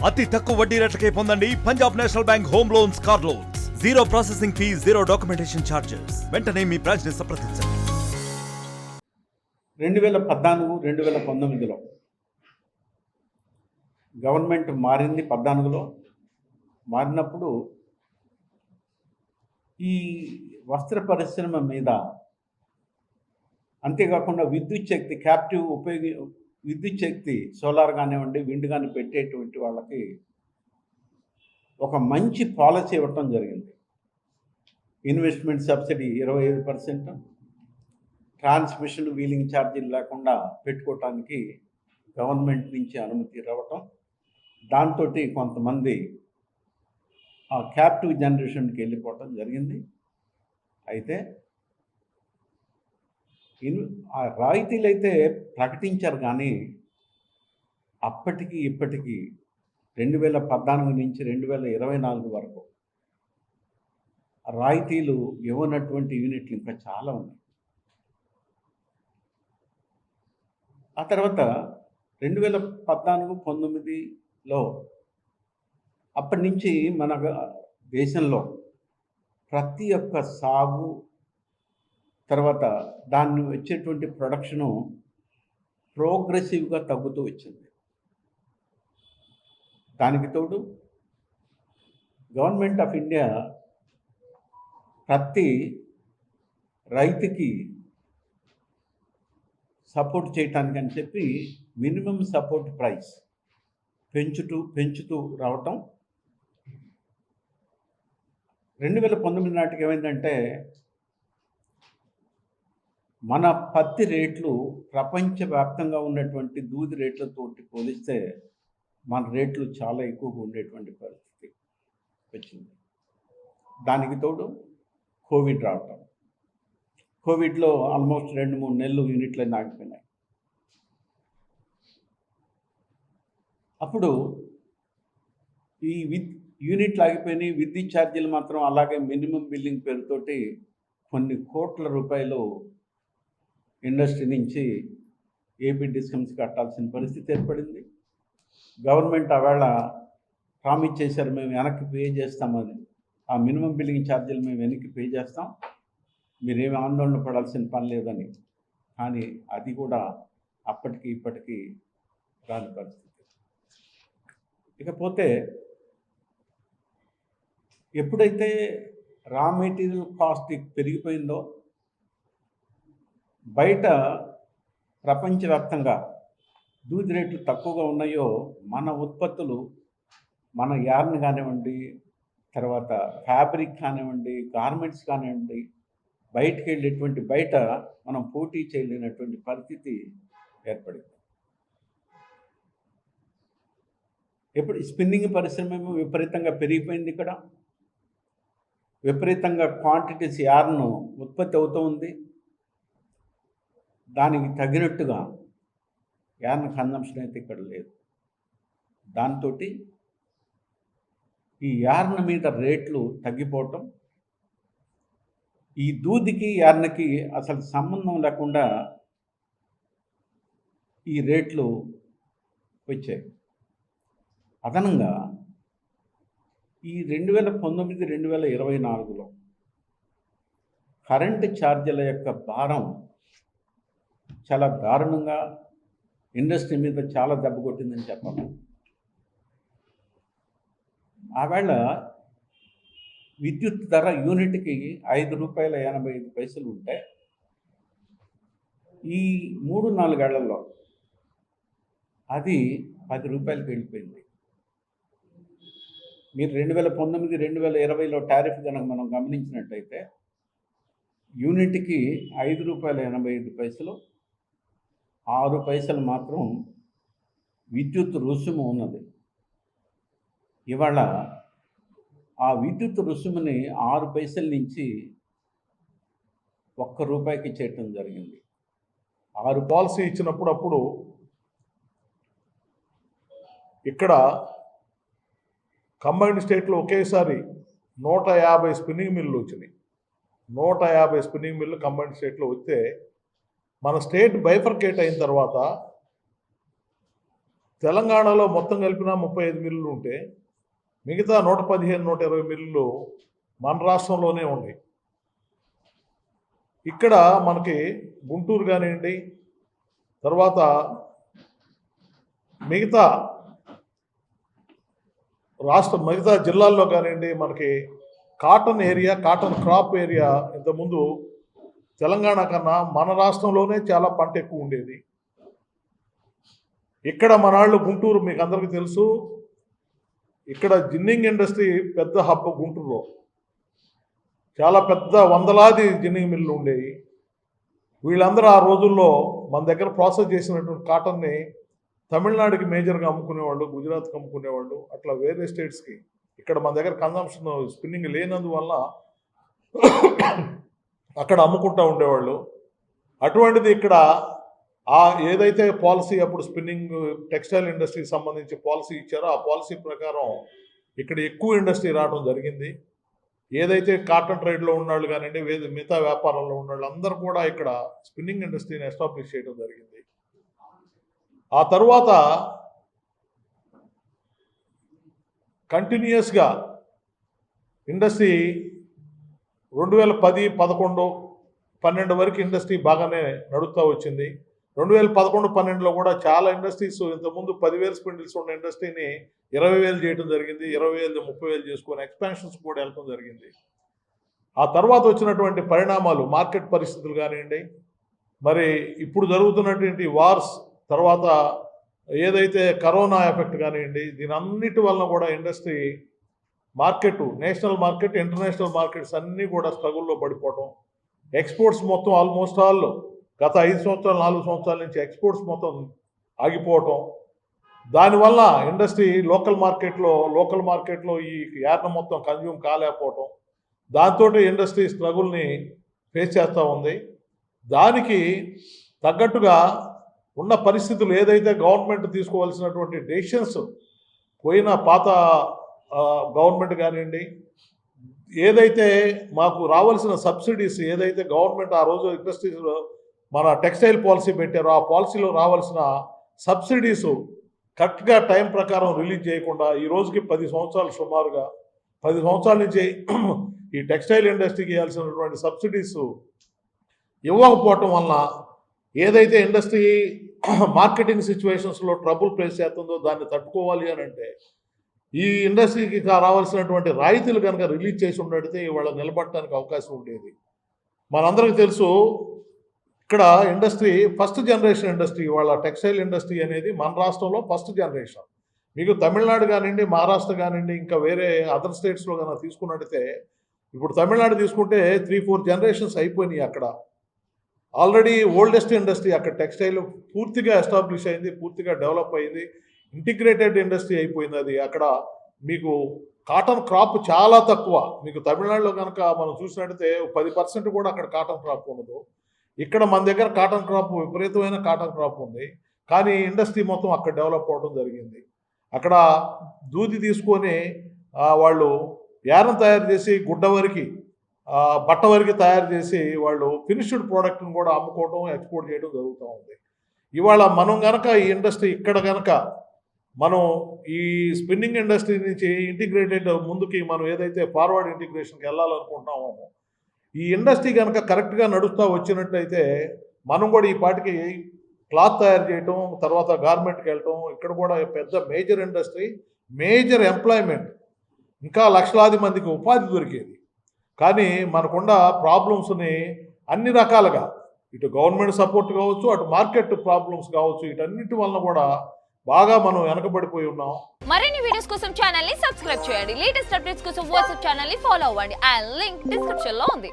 అతి తక్కువ వడ్డీ రేట్లకే పొందండి Punjab national bank home loans, car loans. Zero processing fee, zero documentation charges. వెంటనే మీ బ్రాంచ్ ని సంప్రదించండి. 2014, 2019లో గవర్నమెంట్ మారింది. 14లో మారినప్పుడు ఈ వస్త్ర పరిశ్రమ మీద, అంతేకాకుండా విద్యుత్ శక్తి క్యాప్టివ్ విద్యుత్ శక్తి సోలార్ కానివ్వండి, విండ్ కానీ పెట్టేటువంటి వాళ్ళకి ఒక మంచి పాలసీ ఇవ్వటం జరిగింది. ఇన్వెస్ట్మెంట్ సబ్సిడీ 25%, ట్రాన్స్మిషన్ వీలింగ్ ఛార్జీలు లేకుండా పెట్టుకోవటానికి గవర్నమెంట్ నుంచి అనుమతి రావటం, దాంతో కొంతమంది ఆ క్యాప్టివ్ జనరేషన్కి వెళ్ళిపోవటం జరిగింది. అయితే ఆ రాయితీలు అయితే ప్రకటించారు, కానీ అప్పటికి ఇప్పటికీ 2014 నుంచి 2024 వరకు రాయితీలు ఇవ్వనటువంటి యూనిట్లు ఇంకా చాలా ఉన్నాయి. ఆ తర్వాత 2014-19లో అప్పటి నుంచి మన దేశంలో ప్రతి ఒక్క సాగు, తర్వాత దాన్ని వచ్చేటువంటి ప్రొడక్షను ప్రోగ్రెసివ్గా తగ్గుతూ వచ్చింది. దానికి తోడు గవర్నమెంట్ ఆఫ్ ఇండియా ప్రతి రైతుకి సపోర్ట్ చేయటానికి అని చెప్పి మినిమం సపోర్ట్ ప్రైస్ పెంచుతూ రావటం. 2019 నాటికి ఏమైందంటే, మన పత్తి రేట్లు ప్రపంచవ్యాప్తంగా ఉన్నటువంటి దూది రేట్లతోటి పోలిస్తే మన రేట్లు చాలా ఎక్కువగా ఉండేటువంటి పరిస్థితి వచ్చింది. దానికి తోడు కోవిడ్ రావటం. కోవిడ్లో ఆల్మోస్ట్ 2-3 నెలలు యూనిట్లన్నీ ఆగిపోయినాయి. అప్పుడు ఈ యూనిట్లు ఆగిపోయినాయి. విద్యుత్ ఛార్జీలు మాత్రం అలాగే మినిమం బిల్లింగ్ పేరుతోటి కొన్ని కోట్ల రూపాయలు ఇండస్ట్రీ నుంచి ఏపీ డిస్కమ్స్ కట్టాల్సిన పరిస్థితి ఏర్పడింది. గవర్నమెంట్ ఆవేళ ప్రామిస్ చేశారు, మేము వెనక్కి పే చేస్తామని. ఆ మినిమం బిల్లింగ్ ఛార్జీలు మేము వెనక్కి పే చేస్తాం, మీరేమి ఆందోళన పడాల్సిన పని లేదని. కానీ అది కూడా అప్పటికి ఇప్పటికీ రాని పరిస్థితి. ఇకపోతే ఎప్పుడైతే రా మెటీరియల్ కాస్ట్ పెరిగిపోయిందో, బయట ప్రపంచవ్యాప్తంగా దూది రేట్లు తక్కువగా ఉన్నాయో, మన ఉత్పత్తులు, మన యార్న్ కానివ్వండి, తర్వాత ఫ్యాబ్రిక్ కానివ్వండి, గార్మెంట్స్ కానివ్వండి, బయటికి వెళ్ళేటువంటి బయట మనం పోటీ చేయలేనటువంటి పరిస్థితి ఏర్పడింది. ఎప్పుడు స్పిన్నింగ్ పరిశ్రమ విపరీతంగా పెరిగిపోయింది. ఇక్కడ విపరీతంగా క్వాంటిటీస్ యార్న్ ఉత్పత్తి అవుతూ ఉంది. దానికి తగినట్టుగా యార్న్ కన్జంప్షన్ అయితే ఇక్కడ లేదు. దాంతో ఈ యార్న్ మీద రేట్లు తగ్గిపోవటం, ఈ దూదికి యార్న్కి అసలు సంబంధం లేకుండా ఈ రేట్లు వచ్చాయి. అదనంగా ఈ 2019-2024లో కరెంటు ఛార్జీల యొక్క భారం చాలా దారుణంగా ఇండస్ట్రీ మీద చాలా దెబ్బ కొట్టిందని చెప్పాలి. ఆవేళ విద్యుత్ ధర యూనిట్కి ₹5.85 ఉంటే, ఈ 3-4 ఏళ్లలో అది ₹10కి వెళ్ళిపోయింది. మీరు 2019-2020లో టారిఫ్ కనుక మనం గమనించినట్టయితే యూనిట్కి ₹5.85, 6 పైసలు మాత్రం విద్యుత్ రుసుము ఉన్నది. ఇవాళ ఆ విద్యుత్ రుసుముని 6 పైసల నుంచి ₹1కి చేయటం జరిగింది. 6 పాలసీ ఇచ్చినప్పుడు అప్పుడు ఇక్కడ కంబైన్డ్ స్టేట్లో ఒకేసారి 150 స్పిన్నింగ్ మిల్లు వచ్చినాయి. 150 స్పిన్నింగ్ మిల్లు కంబైన్డ్ స్టేట్లో వస్తే మన స్టేట్ బైఫర్కేట్ అయిన తర్వాత తెలంగాణలో మొత్తం కలిపిన 35 మిల్లులు ఉంటే మిగతా 115-120 మిల్లులు మన రాష్ట్రంలోనే ఉన్నాయి. ఇక్కడ మనకి గుంటూరు కానివ్వండి, తర్వాత మిగతా మిగతా జిల్లాల్లో కానివ్వండి, మనకి cotton area, cotton crop area ఇంతకుముందు తెలంగాణ కన్నా మన రాష్ట్రంలోనే చాలా పంట ఎక్కువ ఉండేది. ఇక్కడ మనాళ్ళు గుంటూరు మీకు అందరికీ తెలుసు, ఇక్కడ జిన్నింగ్ ఇండస్ట్రీ పెద్ద హబ్ గుంటూరులో. చాలా పెద్ద వందలాది జిన్నింగ్ మిల్లు ఉండేవి. వీళ్ళందరూ ఆ రోజుల్లో మన దగ్గర ప్రాసెస్ చేసినటువంటి కాటన్ని తమిళనాడుకి మేజర్గా అమ్ముకునేవాళ్ళు, గుజరాత్కి అమ్ముకునేవాళ్ళు, అట్లా వేరే స్టేట్స్కి. ఇక్కడ మన దగ్గర కన్జంప్షన్ స్పిన్నింగ్ లేనందువల్ల అక్కడ అమ్ముకుంటూ ఉండేవాళ్ళు. అటువంటిది ఇక్కడ ఏదైతే పాలసీ అప్పుడు స్పిన్నింగ్ టెక్స్టైల్ ఇండస్ట్రీకి సంబంధించి పాలసీ ఇచ్చారో ఆ పాలసీ ప్రకారం ఇక్కడ ఎక్కువ ఇండస్ట్రీ రావడం జరిగింది. ఏదైతే కాటన్ ట్రేడ్లో ఉన్నాళ్ళు కానివ్వండి, మిగతా వ్యాపారంలో ఉన్నాళ్ళు అందరూ కూడా ఇక్కడ స్పిన్నింగ్ ఇండస్ట్రీని ఎస్టాబ్లిష్ చేయడం జరిగింది. ఆ తర్వాత కంటిన్యూస్గా ఇండస్ట్రీ 2010, 11, 12 వరకు ఇండస్ట్రీ బాగానే నడుస్తూ వచ్చింది. 2011, 12లో కూడా చాలా ఇండస్ట్రీస్ ఇంతకుముందు 10,000 స్పిన్డిల్స్ ఉన్న ఇండస్ట్రీని 20,000 చేయడం జరిగింది. 20,000, 30,000 చేసుకొని ఎక్స్పాన్షన్స్ కూడా వెళ్ళడం జరిగింది. ఆ తర్వాత వచ్చినటువంటి పరిణామాలు, మార్కెట్ పరిస్థితులు కానివ్వండి, మరి ఇప్పుడు జరుగుతున్నటువంటి వార్స్, తర్వాత ఏదైతే కరోనా ఎఫెక్ట్ కానివ్వండి, దీని అన్నిటి వలన కూడా industry market, national market, international markets అన్నీ కూడా స్ట్రగుల్లో పడిపోవటం, ఎక్స్పోర్ట్స్ మొత్తం ఆల్మోస్ట్ ఆల్ గత 5 సంవత్సరాలు 4 సంవత్సరాల నుంచి ఎక్స్పోర్ట్స్ మొత్తం ఆగిపోవటం, దానివల్ల ఇండస్ట్రీ లోకల్ మార్కెట్లో ఈ యార్న్ మొత్తం కన్జ్యూమ్ కాలేకపోవటం, దాంతో ఇండస్ట్రీ స్ట్రగుల్ని ఫేస్ చేస్తూ ఉంది. దానికి తగ్గట్టుగా ఉన్న పరిస్థితులు ఏదైతే గవర్నమెంట్ తీసుకోవాల్సినటువంటి డెసిషన్స్, పోయిన పాత గవర్నమెంట్ కానివ్వండి, ఏదైతే మాకు రావాల్సిన సబ్సిడీస్, ఏదైతే గవర్నమెంట్ ఆ రోజు ఇండస్ట్రీస్లో మన టెక్స్టైల్ పాలసీ పెట్టారో ఆ పాలసీలో రావాల్సిన సబ్సిడీస్ కరెక్ట్గా టైం ప్రకారం రిలీజ్ చేయకుండా ఈ రోజుకి 10 సంవత్సరాలు, సుమారుగా 10 సంవత్సరాల నుంచి ఈ టెక్స్టైల్ ఇండస్ట్రీకి ఇవ్వాల్సినటువంటి సబ్సిడీస్ ఇవ్వకపోవటం వలన ఏదైతే ఇండస్ట్రీ మార్కెటింగ్ సిచ్యువేషన్స్లో ట్రబుల్ ఫేస్ చేస్తుందో దాన్ని తట్టుకోవాలి అని అంటే ఈ ఇండస్ట్రీకి రావాల్సినటువంటి రాయితీలు కనుక రిలీజ్ చేసి ఉండడితే ఇవాళ నిలబడటానికి అవకాశం ఉండేది. మనందరికీ తెలుసు, ఇక్కడ ఇండస్ట్రీ ఫస్ట్ జనరేషన్ ఇండస్ట్రీ, ఇవాళ టెక్స్టైల్ ఇండస్ట్రీ అనేది మన రాష్ట్రంలో ఫస్ట్ జనరేషన్. మీకు తమిళనాడు కానివ్వండి, మహారాష్ట్ర కానివ్వండి, ఇంకా వేరే అదర్ స్టేట్స్లో కనుక తీసుకున్నట్టయితే, ఇప్పుడు తమిళనాడు తీసుకుంటే 3-4 జనరేషన్స్ అయిపోయినాయి. అక్కడ ఆల్రెడీ ఓల్డెస్ట్ ఇండస్ట్రీ, అక్కడ టెక్స్టైల్ పూర్తిగా ఎస్టాబ్లిష్ అయింది, పూర్తిగా డెవలప్ అయింది, ఇంటిగ్రేటెడ్ ఇండస్ట్రీ అయిపోయింది. అది అక్కడ మీకు కాటన్ క్రాప్ చాలా తక్కువ. మీకు తమిళనాడులో కనుక మనం చూసినట్టయితే 10% కూడా అక్కడ కాటన్ క్రాప్ ఉండదు. ఇక్కడ మన దగ్గర కాటన్ క్రాప్, విపరీతమైన కాటన్ క్రాప్ ఉంది. కానీ ఇండస్ట్రీ మొత్తం అక్కడ డెవలప్ అవ్వడం జరిగింది. అక్కడ దూది తీసుకొని వాళ్ళు యానం తయారు చేసి గుడ్డ వరకు, బట్ట వరకు తయారు చేసి వాళ్ళు ఫినిష్డ్ ప్రోడక్ట్ని కూడా అమ్ముకోవడం, ఎక్స్పోర్ట్ చేయడం జరుగుతూ ఉంది. ఇవాళ మనం కనుక ఈ ఇండస్ట్రీ ఇక్కడ కనుక మనం ఈ స్పిన్నింగ్ ఇండస్ట్రీ నుంచి ఇంటిగ్రేటెడ్ ముందుకి మనం ఏదైతే ఫార్వర్డ్ ఇంటిగ్రేషన్కి వెళ్ళాలనుకుంటున్నామో, ఈ ఇండస్ట్రీ కనుక కరెక్ట్గా నడుస్తూ వచ్చినట్టయితే మనం కూడా ఈ పాటికి క్లాత్ తయారు చేయటం, తర్వాత గార్మెంట్కి వెళ్ళటం, ఇక్కడ కూడా పెద్ద మేజర్ ఇండస్ట్రీ, మేజర్ ఎంప్లాయ్మెంట్, ఇంకా లక్షలాది మందికి ఉపాధి దొరికేది. కానీ మనకున్న ప్రాబ్లమ్స్ని అన్ని రకాలుగా, ఇటు గవర్నమెంట్ సపోర్ట్ కావచ్చు, అటు మార్కెట్ ప్రాబ్లమ్స్ కావచ్చు, వీటన్నిటి వలన కూడా బాగా మనం వెనకబడిపోయి ఉన్నాం. మరిన్ని వీడియోస్ కోసం ఛానల్ ని సబ్స్క్రైబ్ చేయండి. లేటెస్ట్ అప్డేట్స్ కోసం వాట్సాప్ ఛానల్ ని ఫాలో అవ్వండి. ఆ లింక్ డిస్క్రిప్షన్ లో ఉంది.